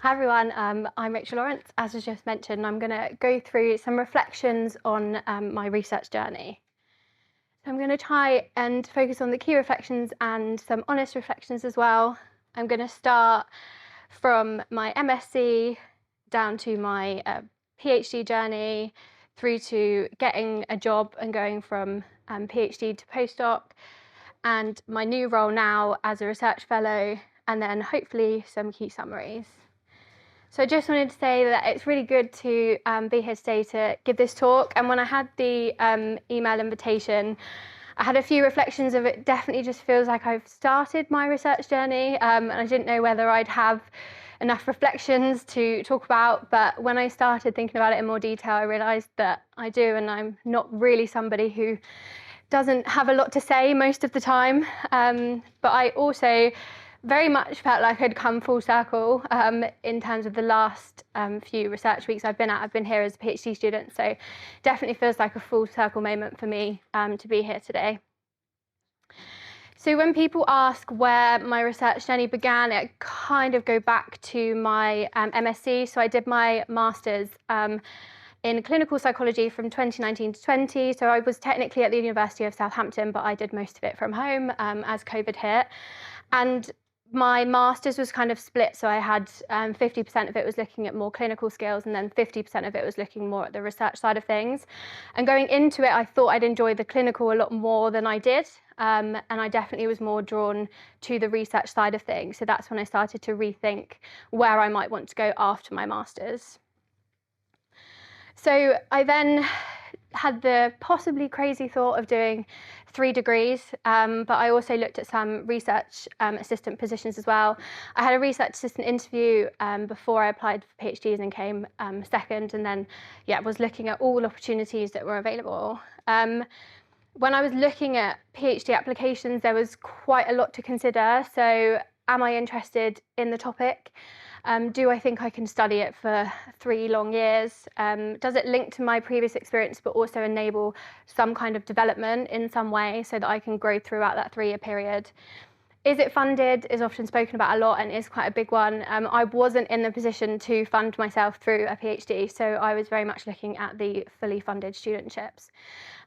Hi everyone, I'm Rachel Lawrence, as was just mentioned, and I'm going to go through some reflections on my research journey. So I'm going to try and focus on the key reflections and some honest reflections as well. I'm going to start from my MSc down to my PhD journey, through to getting a job and going from PhD to postdoc, and my new role now as a research fellow, and then hopefully some key summaries. So I just wanted to say that it's really good to be here today to give this talk. And when I had the email invitation, I had a few reflections of it. Definitely just feels like I've started my research journey, and I didn't know whether I'd have enough reflections to talk about. But when I started thinking about it in more detail, I realised that I do, and I'm not really somebody who doesn't have a lot to say most of the time. But I also very much felt like I'd come full circle in terms of the last few research weeks I've been at. I've been here as a PhD student, so definitely feels like a full circle moment for me to be here today. So when people ask where my research journey began, it kind of go back to my MSc. So I did my master's in clinical psychology from 2019 to 20. So I was technically at the University of Southampton, but I did most of it from home as COVID hit. And my master's was kind of split, so I had 50% of it was looking at more clinical skills, and then 50% of it was looking more at the research side of things. And going into it, I thought I'd enjoy the clinical a lot more than I did, and I definitely was more drawn to the research side of things. So that's when I started to rethink where I might want to go after my master's. So I then had the possibly crazy thought of doing 3 degrees, but I also looked at some research assistant positions as well. I had a research assistant interview before I applied for PhDs and came second, and then was looking at all opportunities that were available. When I was looking at PhD applications, there was quite a lot to consider. So am I interested in the topic? Do I think I can study it for 3 long years? Does it link to my previous experience, but also enable some kind of development in some way so that I can grow throughout that 3-year period? Is it funded? Is often spoken about a lot and is quite a big one. I wasn't in the position to fund myself through a PhD, so I was very much looking at the fully funded studentships.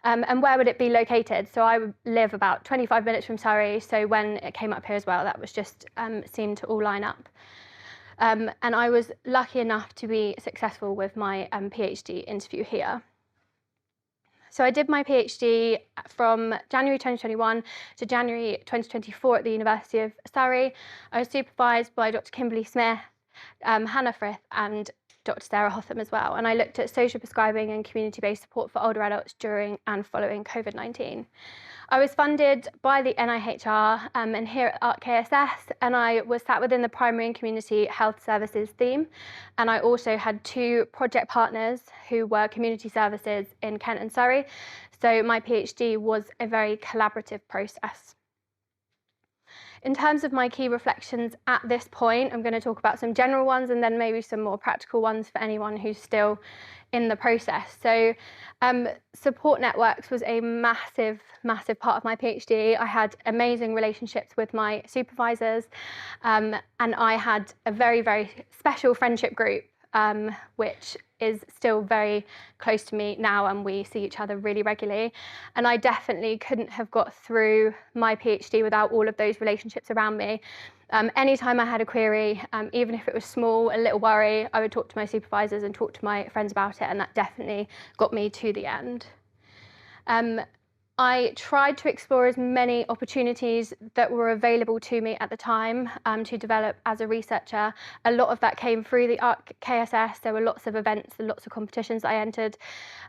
And where would it be located? So I live about 25 minutes from Surrey, so when it came up here as well, that was just seemed to all line up. And I was lucky enough to be successful with my PhD interview here. So I did my PhD from January 2021 to January 2024 at the University of Surrey. I was supervised by Dr. Kimberly Smith, Hannah Frith, and Dr. Sarah Hotham as well. And I looked at social prescribing and community-based support for older adults during and following COVID-19. I was funded by the NIHR and here at ARC KSS, and I was sat within the primary and community health services theme. And I also had 2 project partners who were community services in Kent and Surrey. So my PhD was a very collaborative process. In terms of my key reflections at this point, I'm going to talk about some general ones and then maybe some more practical ones for anyone who's still in the process. So support networks was a massive part of my PhD. I had amazing relationships with my supervisors, and I had a very special friendship group, which is still very close to me now, and we see each other really regularly. And I definitely couldn't have got through my PhD without all of those relationships around me. Anytime I had a query, even if it was small, a little worry, I would talk to my supervisors and talk to my friends about it, and that definitely got me to the end. I tried to explore as many opportunities that were available to me at the time to develop as a researcher. A lot of that came through the ARC KSS. There were lots of events and lots of competitions that I entered.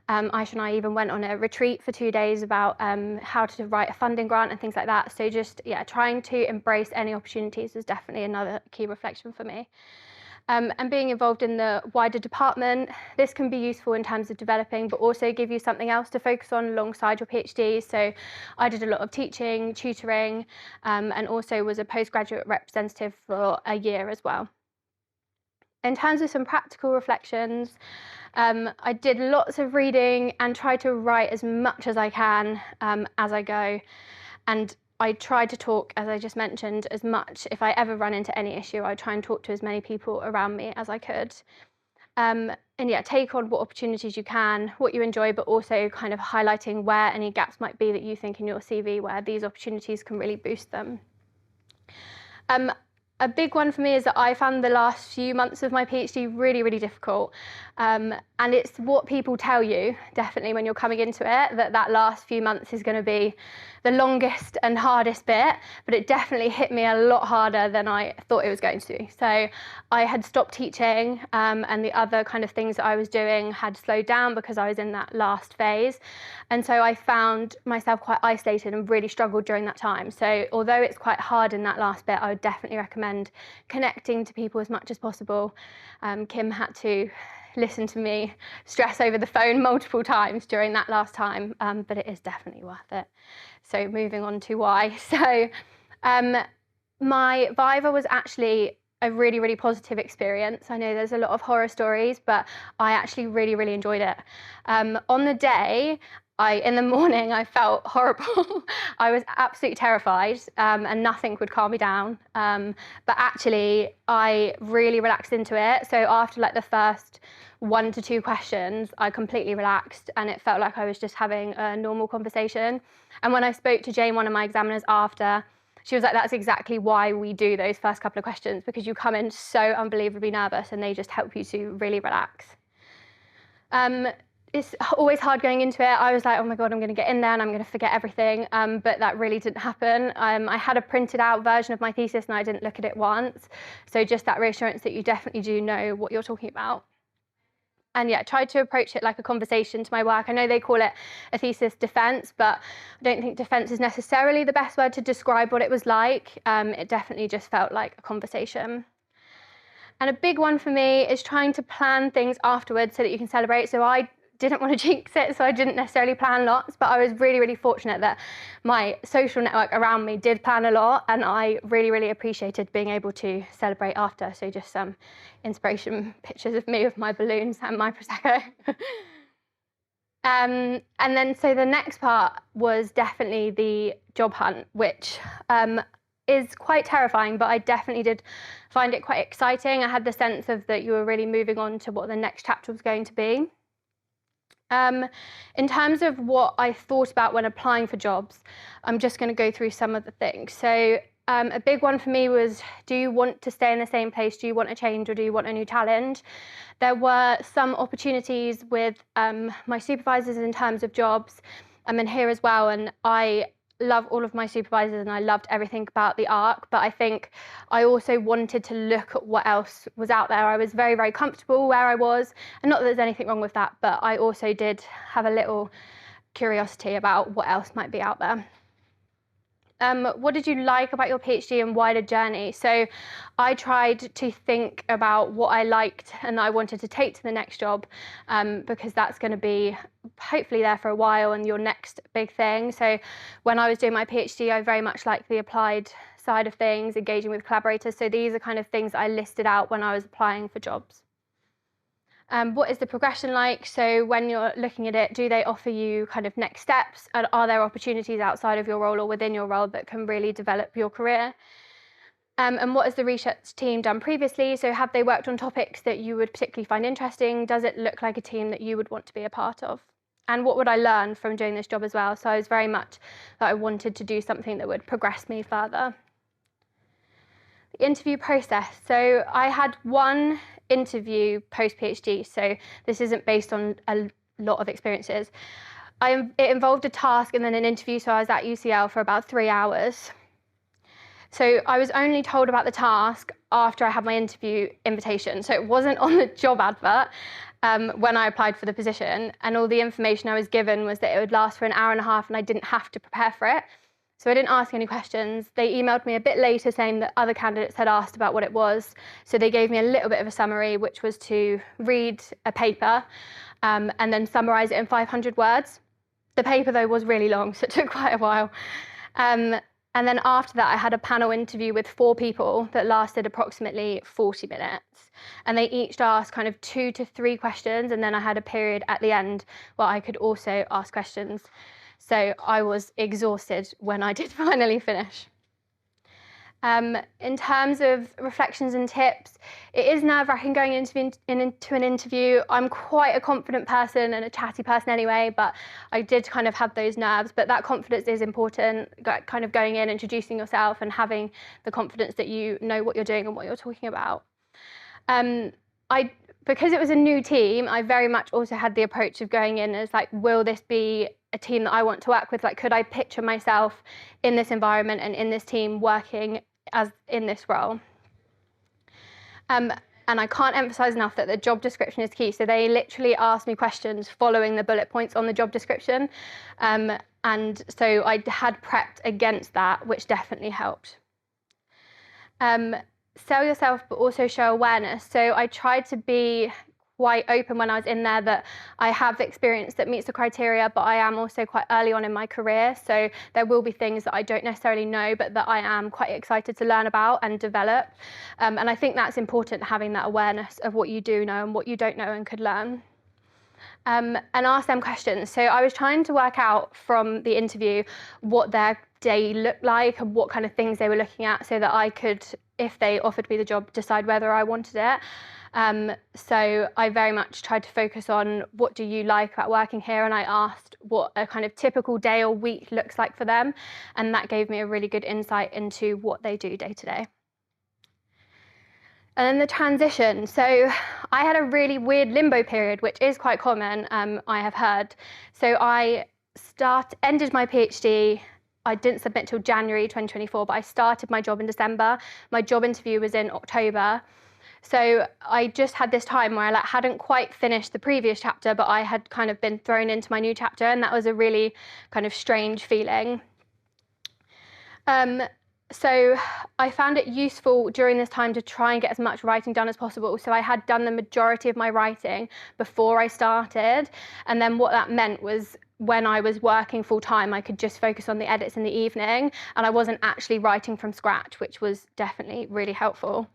Aisha and I even went on a retreat for 2 days about how to write a funding grant and things like that. So just, trying to embrace any opportunities was definitely another key reflection for me. And being involved in the wider department, this can be useful in terms of developing, but also give you something else to focus on alongside your PhD. So I did a lot of teaching, tutoring, and also was a postgraduate representative for a year as well. In terms of some practical reflections, I did lots of reading and try to write as much as I can as I go. And I try to talk, as I just mentioned, as much. If I ever run into any issue, I try and talk to as many people around me as I could. And yeah, take on what opportunities you can, what you enjoy, but also kind of highlighting where any gaps might be that you think in your CV where these opportunities can really boost them. A big one for me is that I found the last few months of my PhD really, really difficult. And it's what people tell you, definitely, when you're coming into it, that last few months is going to be the longest and hardest bit, but it definitely hit me a lot harder than I thought it was going to. So I had stopped teaching, and the other kind of things that I was doing had slowed down because I was in that last phase. And so I found myself quite isolated and really struggled during that time. So although it's quite hard in that last bit, I would definitely recommend connecting to people as much as possible. Kim had to listen to me stress over the phone multiple times during that last time, but it is definitely worth it. So moving on to why. So my Viva was actually a really, really positive experience. I know there's a lot of horror stories, but I actually really, really enjoyed it. On the day, in the morning, I felt horrible. I was absolutely terrified, and nothing would calm me down. But actually, I really relaxed into it. So after like the first 1 to 2 questions, I completely relaxed, and it felt like I was just having a normal conversation. And when I spoke to Jane, one of my examiners, after, she was like, that's exactly why we do those first couple of questions, because you come in so unbelievably nervous and they just help you to really relax. It's always hard going into it. I was like, oh my God, I'm going to get in there and I'm going to forget everything. But that really didn't happen. I had a printed out version of my thesis and I didn't look at it once. So just that reassurance that you definitely do know what you're talking about. And yeah, tried to approach it like a conversation to my work. I know they call it a thesis defense, but I don't think defense is necessarily the best word to describe what it was like. It definitely just felt like a conversation. And a big one for me is trying to plan things afterwards so that you can celebrate. So I didn't want to jinx it, so I didn't necessarily plan lots, but I was really, really fortunate that my social network around me did plan a lot, and I really, really appreciated being able to celebrate after. So just some inspiration pictures of me with my balloons and my Prosecco. And then so the next part was definitely the job hunt, which is quite terrifying, but I definitely did find it quite exciting. I had the sense of that you were really moving on to what the next chapter was going to be. In terms of what I thought about when applying for jobs, I'm just going to go through some of the things. So a big one for me was, do you want to stay in the same place? Do you want a change, or do you want a new challenge? There were some opportunities with my supervisors in terms of jobs, and here as well, and I love all of my supervisors and I loved everything about the ARC, but I think I also wanted to look at what else was out there. I was very, very comfortable where I was, and not that there's anything wrong with that, but I also did have a little curiosity about what else might be out there. What did you like about your PhD and wider journey? So I tried to think about what I liked and I wanted to take to the next job, because that's going to be hopefully there for a while and your next big thing. So when I was doing my PhD, I very much liked the applied side of things, engaging with collaborators. So these are kind of things I listed out when I was applying for jobs. What is the progression like? So when you're looking at it, do they offer you kind of next steps? And are there opportunities outside of your role or within your role that can really develop your career? And what has the research team done previously? So have they worked on topics that you would particularly find interesting? Does it look like a team that you would want to be a part of? And what would I learn from doing this job as well? So I was very much that I wanted to do something that would progress me further. The interview process. So I had one interview post-PhD, so this isn't based on a lot of experiences. It involved a task and then an interview, so I was at UCL for about 3 hours. So I was only told about the task after I had my interview invitation, so it wasn't on the job advert when I applied for the position, and all the information I was given was that it would last for an hour and a half and I didn't have to prepare for it. So I didn't ask any questions. They emailed me a bit later saying that other candidates had asked about what it was. So they gave me a little bit of a summary, which was to read a paper and then summarize it in 500 words. The paper, though, was really long, so it took quite a while. And then after that, I had a panel interview with 4 people that lasted approximately 40 minutes. And they each asked kind of 2 to 3 questions. And then I had a period at the end where I could also ask questions. So I was exhausted when I did finally finish. In terms of reflections and tips, it is nerve-wracking going into an interview. I'm quite a confident person and a chatty person anyway, but I did kind of have those nerves. But that confidence is important, kind of going in, introducing yourself and having the confidence that you know what you're doing and what you're talking about. Because it was a new team, I very much also had the approach of going in as like, will this be a team that I want to work with? Like, could I picture myself in this environment and in this team working as in this role? And I can't emphasize enough that the job description is key. So they literally asked me questions following the bullet points on the job description. And so I had prepped against that, which definitely helped. Sell yourself, but also show awareness. So I tried to be quite open when I was in there that I have experience that meets the criteria, but I am also quite early on in my career. So there will be things that I don't necessarily know, but that I am quite excited to learn about and develop. And I think that's important, having that awareness of what you do know and what you don't know and could learn. And ask them questions. So I was trying to work out from the interview what their day looked like and what kind of things they were looking at, so that I could, if they offered me the job, decide whether I wanted it. So I very much tried to focus on what do you like about working here, and I asked what a kind of typical day or week looks like for them, and that gave me a really good insight into what they do day to day. And then the transition. So I had a really weird limbo period, which is quite common, I have heard. So I ended my PhD. I didn't submit till January 2024, but I started my job in December. My job interview was in October. So I just had this time where I hadn't quite finished the previous chapter, but I had kind of been thrown into my new chapter, and that was a really kind of strange feeling. So I found it useful during this time to try and get as much writing done as possible. So I had done the majority of my writing before I started. And then what that meant was when I was working full time, I could just focus on the edits in the evening, and I wasn't actually writing from scratch, which was definitely really helpful.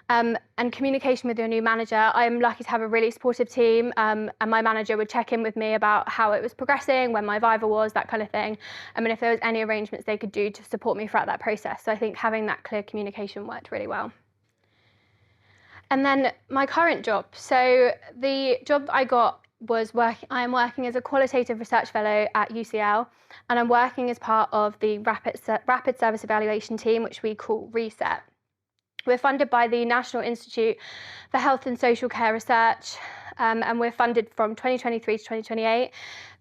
And communication with your new manager. I'm lucky to have a really supportive team, and my manager would check in with me about how it was progressing, when my viva was, that kind of thing. And if there was any arrangements they could do to support me throughout that process. So I think having that clear communication worked really well. And then my current job. So the job I got was I am working as a qualitative research fellow at UCL, and I'm working as part of the rapid service evaluation team, which we call RESET. We're funded by the National Institute for Health and Social Care Research, and we're funded from 2023 to 2028.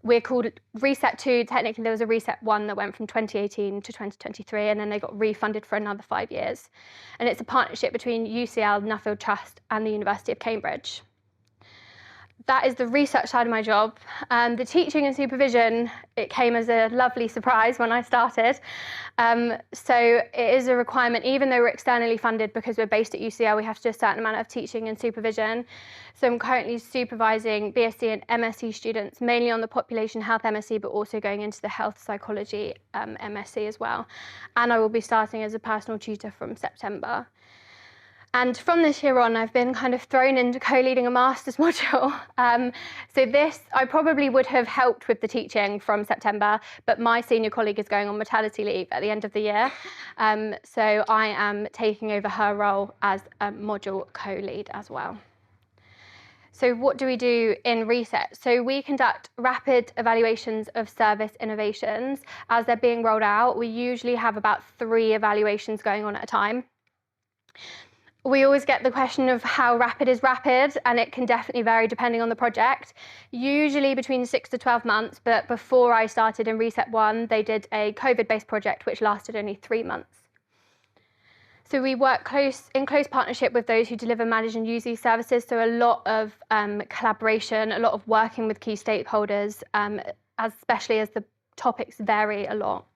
We're called Reset 2. Technically, there was a Reset 1 that went from 2018 to 2023, and then they got refunded for another 5 years. And it's a partnership between UCL, Nuffield Trust, and the University of Cambridge. That is the research side of my job. The teaching and supervision, it came as a lovely surprise when I started. So it is a requirement, even though we're externally funded, because we're based at UCL, we have to do a certain amount of teaching and supervision. So I'm currently supervising BSc and MSc students, mainly on the population health MSc, but also going into the health psychology MSc as well. And I will be starting as a personal tutor from September. And from this year on, I've been kind of thrown into co-leading a master's module. So this, I probably would have helped with the teaching from September, but my senior colleague is going on maternity leave at the end of the year. So I am taking over her role as a module co-lead as well. So what do we do in RESET? So we conduct rapid evaluations of service innovations. As they're being rolled out, we usually have about 3 evaluations going on at a time. We always get the question of how rapid is rapid, and it can definitely vary depending on the project. Usually between 6 to 12 months, but before I started in RESET 1, they did a COVID-based project which lasted only 3 months. So we work in close partnership with those who deliver, manage and use these services. So a lot of collaboration, a lot of working with key stakeholders, especially as the topics vary a lot.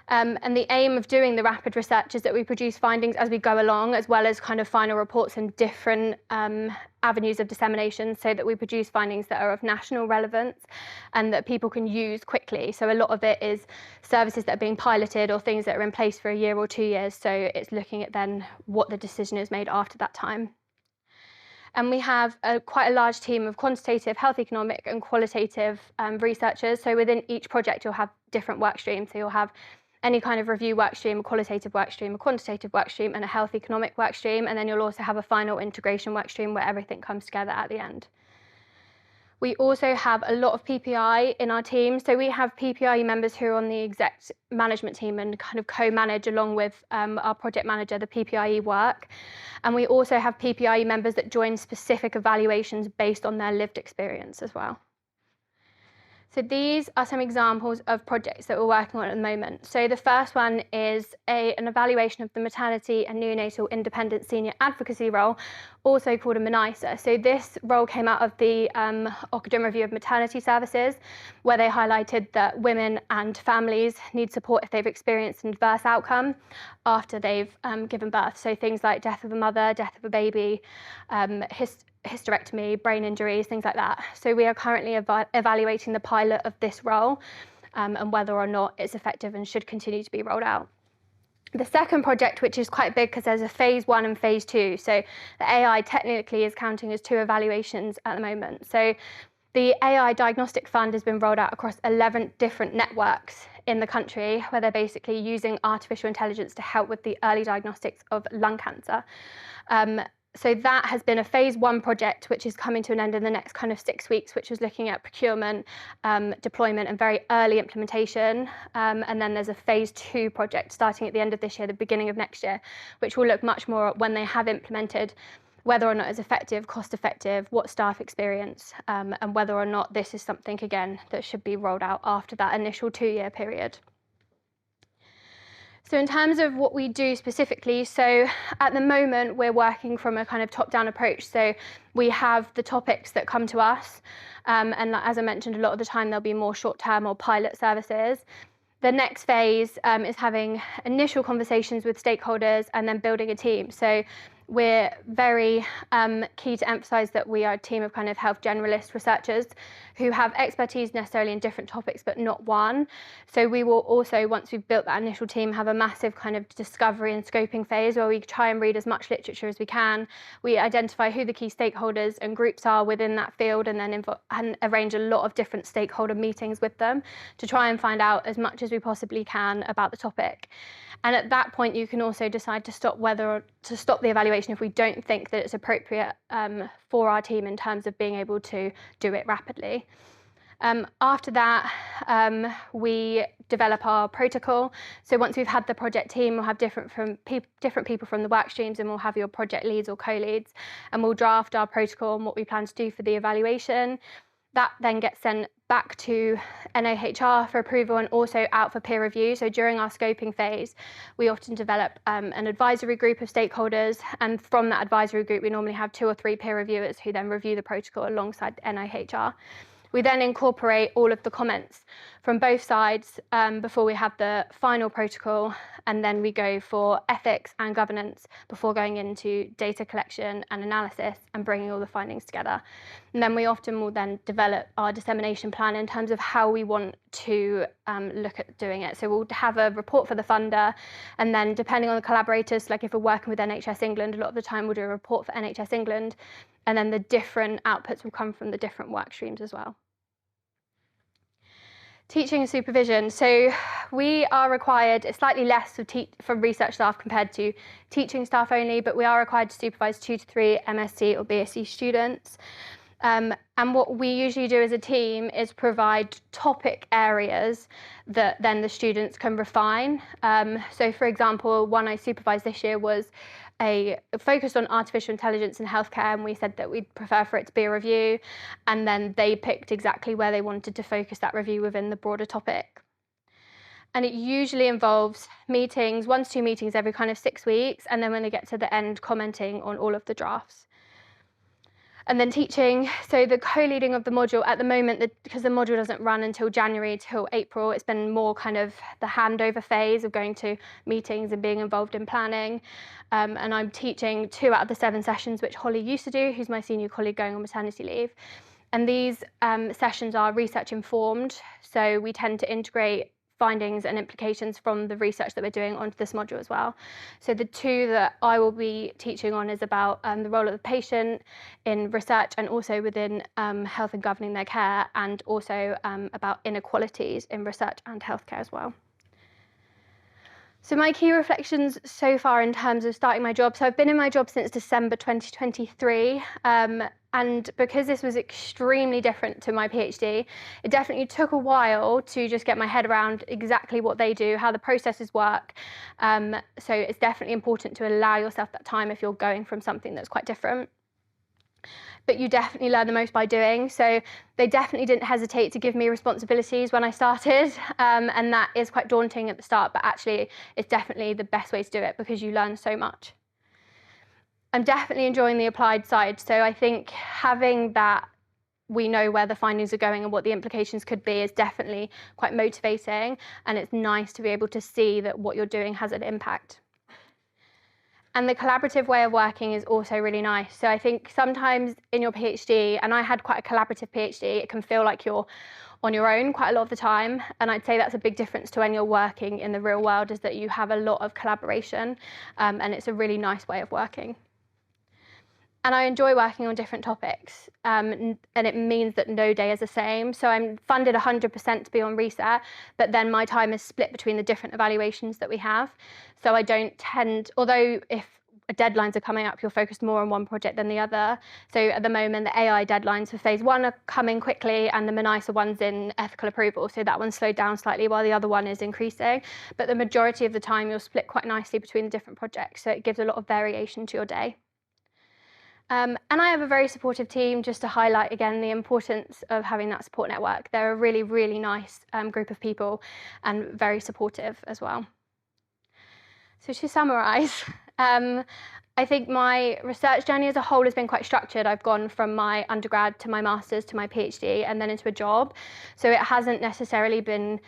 And the aim of doing the rapid research is that we produce findings as we go along, as well as kind of final reports and different avenues of dissemination, so that we produce findings that are of national relevance and that people can use quickly. So a lot of it is services that are being piloted or things that are in place for a year or 2 years. So it's looking at then what the decision is made after that time. And we have quite a large team of quantitative, health economic and qualitative researchers. So within each project, you'll have different work streams. So you'll have any kind of review work stream, a qualitative work stream, a quantitative work stream, and a health economic work stream. And then you'll also have a final integration work stream where everything comes together at the end. We also have a lot of PPI in our team. So we have PPI members who are on the exec management team and kind of co-manage along with our project manager, the PPIE work. And we also have PPIE members that join specific evaluations based on their lived experience as well. So these are some examples of projects that we're working on at the moment. So the first one is an evaluation of the maternity and neonatal independent senior advocacy role, also called a MNISA. So this role came out of the Ockenden Review of Maternity Services, where they highlighted that women and families need support if they've experienced an adverse outcome after they've given birth. So things like death of a mother, death of a baby, hysterectomy, brain injuries, things like that. So we are currently evaluating the pilot of this role and whether or not it's effective and should continue to be rolled out. The second project, which is quite big because there's a phase 1 and phase 2. So the AI technically is counting as 2 evaluations at the moment. So the AI Diagnostic Fund has been rolled out across 11 different networks in the country, where they're basically using artificial intelligence to help with the early diagnostics of lung cancer. So that has been a phase 1 project, which is coming to an end in the next kind of 6 weeks, which was looking at procurement, deployment and very early implementation. And then there's a phase 2 project starting at the end of this year, the beginning of next year, which will look much more at when they have implemented, whether or not it's effective, cost effective, what staff experience, and whether or not this is something, again, that should be rolled out after that initial 2-year period. So in terms of what we do specifically, so at the moment we're working from a kind of top-down approach. So we have the topics that come to us, and as I mentioned, a lot of the time there'll be more short-term or pilot services. The next phase is having initial conversations with stakeholders and then building a team. So we're very key to emphasize that we are a team of kind of health generalist researchers who have expertise necessarily in different topics, but not one. So we will also, once we've built that initial team, have a massive kind of discovery and scoping phase where we try and read as much literature as we can. We identify who the key stakeholders and groups are within that field, and then arrange a lot of different stakeholder meetings with them to try and find out as much as we possibly can about the topic. And at that point, you can also decide to stop the evaluation if we don't think that it's appropriate for our team in terms of being able to do it rapidly. After that, we develop our protocol. So once we've had the project team, we'll have different people from the work streams, and we'll have your project leads or co-leads, and we'll draft our protocol and what we plan to do for the evaluation. That then gets sent back to NIHR for approval and also out for peer review. So during our scoping phase, we often develop an advisory group of stakeholders, and from that advisory group, we normally have 2 or 3 peer reviewers who then review the protocol alongside NIHR. We then incorporate all of the comments from both sides before we have the final protocol, and then we go for ethics and governance before going into data collection and analysis and bringing all the findings together. And then we often will then develop our dissemination plan in terms of how we want to look at doing it. So we'll have a report for the funder, and then depending on the collaborators, like if we're working with NHS England, a lot of the time we'll do a report for NHS England, and then the different outputs will come from the different work streams as well. Teaching and supervision. So we are required, it's slightly less from research staff compared to teaching staff only, but we are required to supervise 2 to 3 MSc or BSc students. And what we usually do as a team is provide topic areas that then the students can refine. So for example, one I supervised this year was focused on artificial intelligence in healthcare, and we said that we'd prefer for it to be a review, and then they picked exactly where they wanted to focus that review within the broader topic. And it usually involves meetings, 1 to 2 meetings every kind of 6 weeks, and then when they get to the end, commenting on all of the drafts. And then teaching, so the co-leading of the module at the moment, because the module doesn't run until January till April, it's been more kind of the handover phase of going to meetings and being involved in planning. And I'm teaching 2 out of the 7 sessions, which Holly used to do, who's my senior colleague going on maternity leave. And these sessions are research informed, so we tend to integrate findings and implications from the research that we're doing onto this module as well. So the two that I will be teaching on is about the role of the patient in research and also within health and governing their care, and also about inequalities in research and healthcare as well. So my key reflections so far in terms of starting my job. So I've been in my job since December 2023. And because this was extremely different to my PhD, it definitely took a while to just get my head around exactly what they do, how the processes work. So it's definitely important to allow yourself that time if you're going from something that's quite different. But you definitely learn the most by doing. So they definitely didn't hesitate to give me responsibilities when I started. And that is quite daunting at the start, but actually it's definitely the best way to do it because you learn so much. I'm definitely enjoying the applied side. So I think having that we know where the findings are going and what the implications could be is definitely quite motivating. And it's nice to be able to see that what you're doing has an impact. And the collaborative way of working is also really nice. So I think sometimes in your PhD, and I had quite a collaborative PhD, it can feel like you're on your own quite a lot of the time. And I'd say that's a big difference to when you're working in the real world, is that you have a lot of collaboration, and it's a really nice way of working. And I enjoy working on different topics, and it means that no day is the same. So I'm funded 100% to be on research, but then my time is split between the different evaluations that we have. So I don't tend, although if deadlines are coming up, you're focused more on one project than the other. So at the moment, the AI deadlines for phase 1 are coming quickly, and the MONISA one's in ethical approval. So that one's slowed down slightly while the other one is increasing. But the majority of the time, you're split quite nicely between the different projects. So it gives a lot of variation to your day. And I have a very supportive team, just to highlight again the importance of having that support network. They're a really, really nice group of people and very supportive as well. So to summarise, I think my research journey as a whole has been quite structured. I've gone from my undergrad to my master's to my PhD and then into a job. So it hasn't necessarily been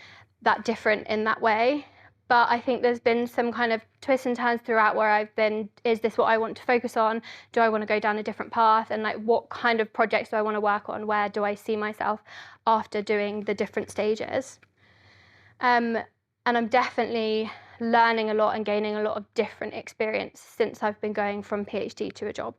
that different in that way. But I think there's been some kind of twists and turns throughout where I've been, is this what I want to focus on? Do I want to go down a different path? And like, what kind of projects do I want to work on? Where do I see myself after doing the different stages? And I'm definitely learning a lot and gaining a lot of different experience since I've been going from PhD to a job.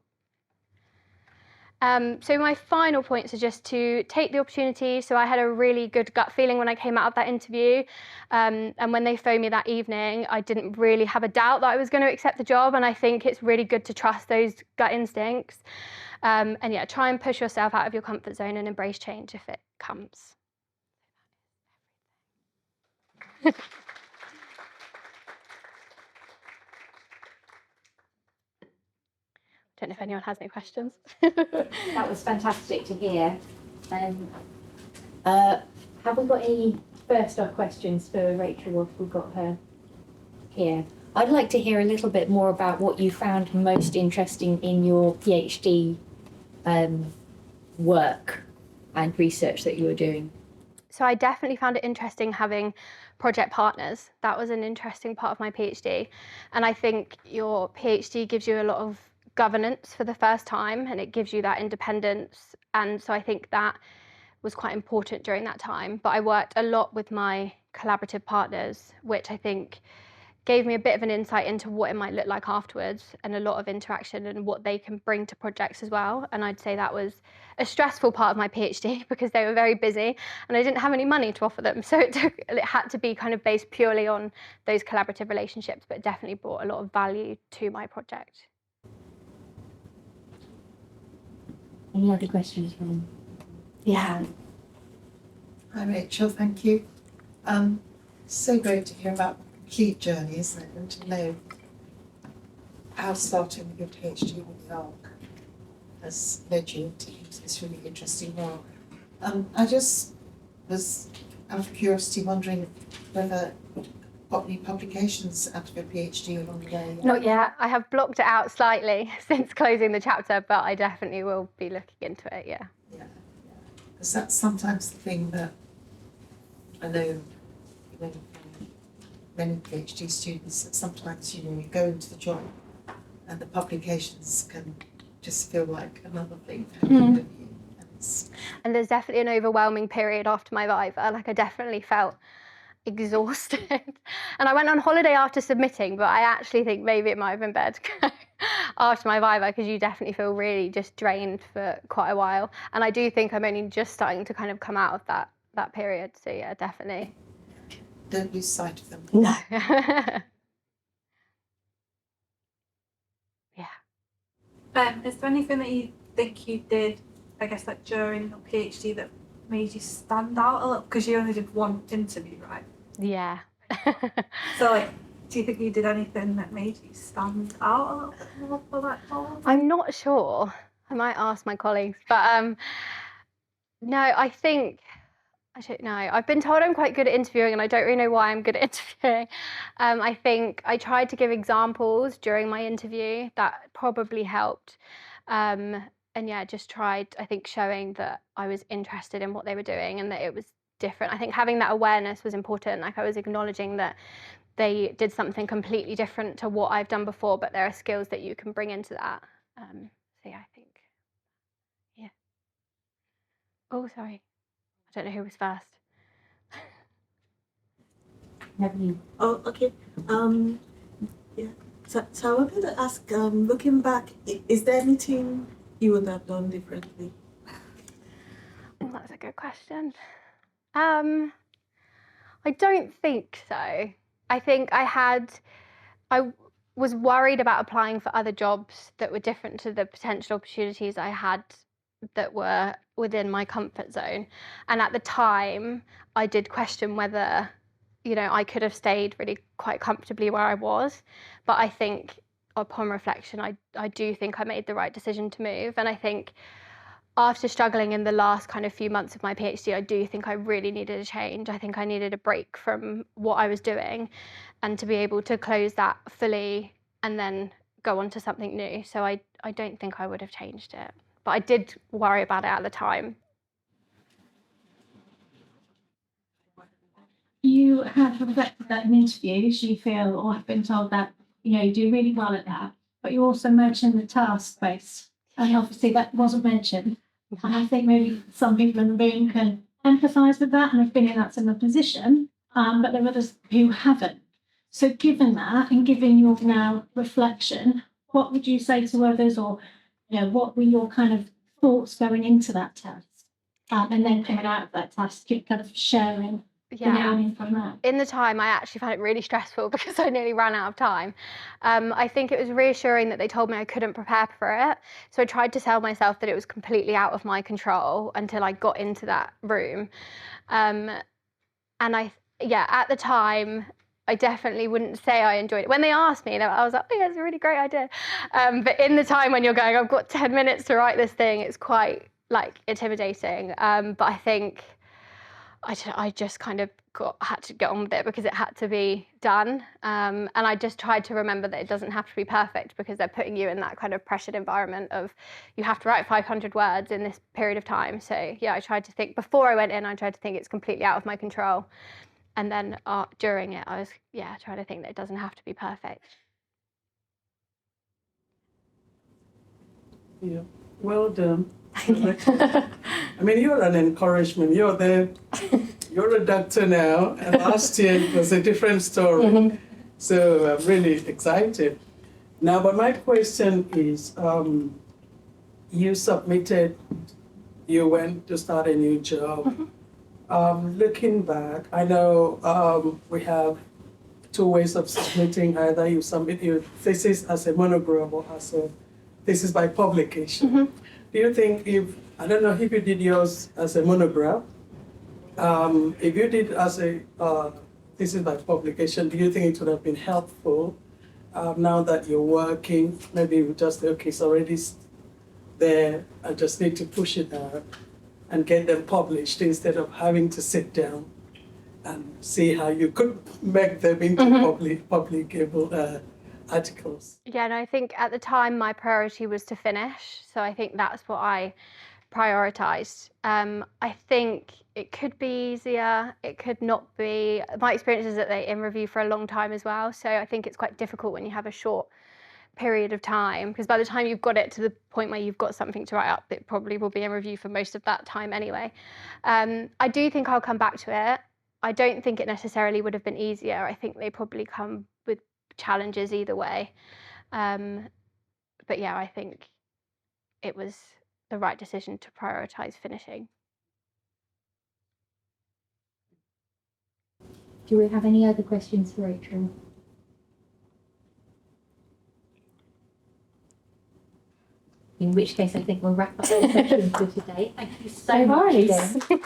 So my final points are just to take the opportunity. So I had a really good gut feeling when I came out of that interview. And when they phoned me that evening, I didn't really have a doubt that I was going to accept the job. And I think it's really good to trust those gut instincts. And yeah, try and push yourself out of your comfort zone and embrace change if it comes. Don't know if anyone has any questions. That was fantastic to hear. Have we got any first-off questions for Rachel, if we've got her here? I'd like to hear a little bit more about what you found most interesting in your PhD work and research that you were doing. So I definitely found it interesting having project partners. That was an interesting part of my PhD. And I think your PhD gives you a lot of governance for the first time, and it gives you that independence. And so I think that was quite important during that time. But I worked a lot with my collaborative partners, which I think gave me a bit of an insight into what it might look like afterwards, and a lot of interaction and what they can bring to projects as well. And I'd say that was a stressful part of my PhD because they were very busy and I didn't have any money to offer them. So it had to be kind of based purely on those collaborative relationships, but definitely brought a lot of value to my project. Any other questions from? Yeah. Hi Rachel, thank you. So great to hear about the complete journey, isn't it? And to know how starting with your PhD with the ARC has led you into this really interesting role. I just was out of curiosity wondering whether you got any publications out of your PhD along the way. Not yet. I have blocked it out slightly since closing the chapter, but I definitely will be looking into it, yeah. Yeah. Because that's sometimes the thing that I know, many PhD students, that sometimes, you go into the job and the publications can just feel like another thing for you. And there's definitely an overwhelming period after my Viva. Like I definitely felt, exhausted. And I went on holiday after submitting, but I actually think maybe it might have been better to go after my Viva, because you definitely feel really just drained for quite a while. And I do think I'm only just starting to kind of come out of that period. So yeah, definitely. Don't lose sight of them. No. Is there anything that you think you did, I guess, like during your PhD that made you stand out a little? Because you only did one interview, right? Yeah. So, like, do you think you did anything that made you stand out a little bit more for that role? I'm not sure. I might ask my colleagues, but no, I don't know. I've been told I'm quite good at interviewing, and I don't really know why I'm good at interviewing. I think I tried to give examples during my interview. That probably helped. And yeah, just tried, I think, showing that I was interested in what they were doing and that it was different. I think having that awareness was important. Like, I was acknowledging that they did something completely different to what I've done before, but there are skills that you can bring into that. So yeah, I think, yeah. Oh, sorry. I don't know who was first. Oh, okay. Yeah. So I wanted to ask, looking back, is there anything you would have done differently? Oh, that's a good question. I don't think so. I think I was worried about applying for other jobs that were different to the potential opportunities I had that were within my comfort zone. And at the time, I did question whether, I could have stayed really quite comfortably where I was. But I think upon reflection, I do think I made the right decision to move. And I think after struggling in the last kind of few months of my PhD, I do think I really needed a change. I think I needed a break from what I was doing and to be able to close that fully and then go on to something new. So I don't think I would have changed it. But I did worry about it at the time. You have reflected that in interviews, you feel, or have been told that, you do really well at that, but you also mentioned the task base, and obviously that wasn't mentioned. And I think maybe some people in the room can empathise with that and have been in that similar position, but there are others who haven't. So given that, and given your now reflection, what would you say to others, or what were your kind of thoughts going into that test, and then coming out of that test, kind of sharing the learning from that? In the time, I actually found it really stressful because I nearly ran out of time. I think it was reassuring that they told me I couldn't prepare for it. So I tried to tell myself that it was completely out of my control until I got into that room. And at the time, I definitely wouldn't say I enjoyed it. When they asked me, I was like, oh, yeah, it's a really great idea. But in the time when you're going, I've got 10 minutes to write this thing, it's quite intimidating. But I think I just kind of had to get on with it because it had to be done. And I just tried to remember that it doesn't have to be perfect because they're putting you in that kind of pressured environment of you have to write 500 words in this period of time. So yeah, I tried to think before I went in, I tried to think it's completely out of my control. And then during it, I was, trying to think that it doesn't have to be perfect. Yeah, well done. I mean, you're an encouragement. You're a doctor now, and last year it was a different story. Mm-hmm. So I'm really excited. Now, but my question is, you submitted, you went to start a new job. Mm-hmm. Looking back, I know we have two ways of submitting. Either you submit your thesis as a monograph or as a thesis by publication. Mm-hmm. Do you think I don't know if you did yours as a monograph, if you did as a thesis by publication, do you think it would have been helpful now that you're working? Maybe you just say, okay, it's already there, I just need to push it out and get them published instead of having to sit down and see how you could make them into publicable articles. Yeah, and I think at the time my priority was to finish, so I think that's what I prioritized. I think it could be easier, it could not be. My experience is that they in review for a long time as well, so I think it's quite difficult when you have a short period of time, because by the time you've got it to the point where you've got something to write up, it probably will be in review for most of that time anyway. I do think I'll come back to it. I don't think it necessarily would have been easier. I think they probably come with challenges either way. But yeah, I think it was the right decision to prioritise finishing. Do we have any other questions for Rachel? In which case, I think we'll wrap up the session for today. Thank you so much, Nice. Jen.